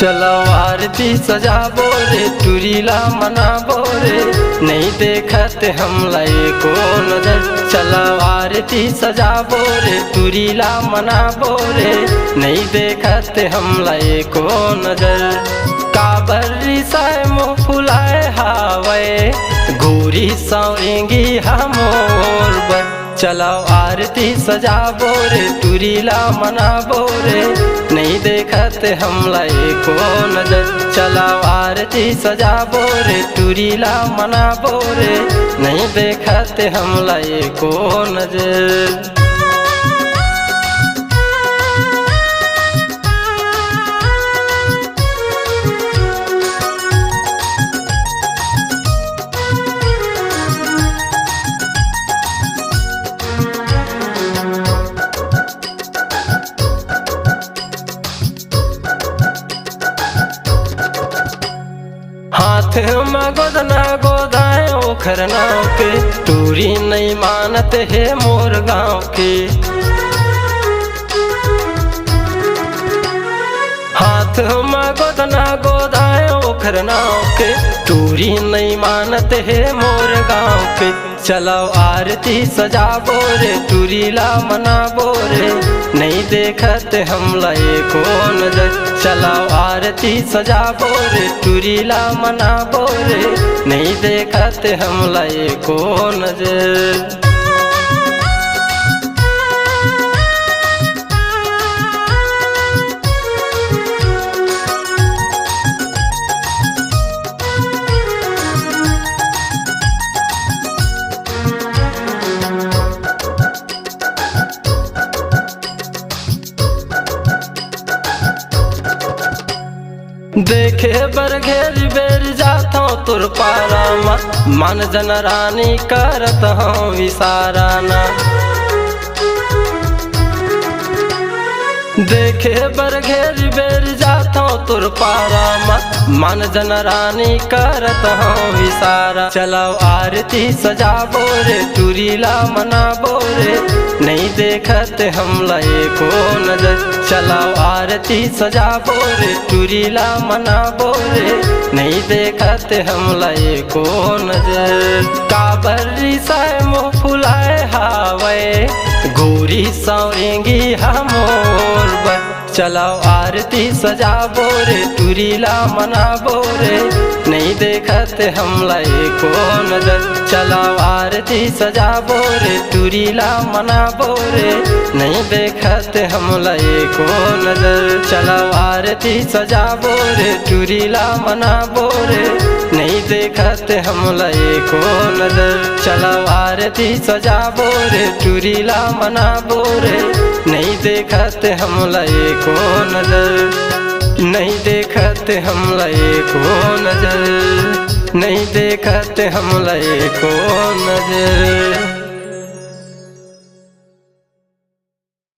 चलो आरती सजाबो रे टुरीला मनाबो रे, नहीं देखत हम लाई को नजर। चलो आरती सजाबो रे टुरीला मनाबो रे, नहीं देखत हम लाई को नजर। काबरी साए मुँह फुलाए हावे, घूरी सौरेंगी हमोर बर। चलो आरती सजाबो रे टुरीला मनाबो रे, नहीं देखत हम लाई को नजर। चलो आरती सजाबो रे टुरीला मनाबो रे, नहीं देखत हम लाई को नजर। हाथ में गोदना गोदाए ओखर नाव के, टूरी नहीं मानत है मोर गाँव के। हाथ में गोदना गोदाए ओखर नाव के, टूरी नहीं मानत है मोर गाँव के। चलो आरती सजाबो रे टुरीला मनाबो रे, नहीं देखत हम लाई को नजर। चलो आरती सजाबो रे टुरीला मनाबो रे, नहीं देखत हम लाई को नजर। देखे बर घेर बेर जाता तुर पारा, मन जन रानी करत हूँ विसाराना। देखे बर घेर बेर जाता तुर पारा, मन जन रानी करत हूँ विसारा। चलो आरती सजाबो रे टुरीला मनाबो रे, नहीं देखत हम लाई को नजर। चलो आरती सजाबो रे टुरीला मनाबो रे, नहीं देखत हम लाई को नजर। काबरी साए मुँह फुलाए हावे, घूरी सौरेंगी हमोर बर। चलो आरती सजाबो रे टुरीला मनाबो रे, नहीं देखत हम लाई को नजर। चलो आरती सजाबो रे टुरीला मनाबो रे, नहीं देखत हम लाई को नजर। चलो आरती सजाबो रे टुरीला मनाबो रे, नहीं देखत हम लाई को नजर। चलो आरती सजाबो रे टुरीला मनाबो रे, नहीं देखत हम लाई को नजर। नहीं देखत हम लाई को नजर, नहीं देखत हम लाई को नजर।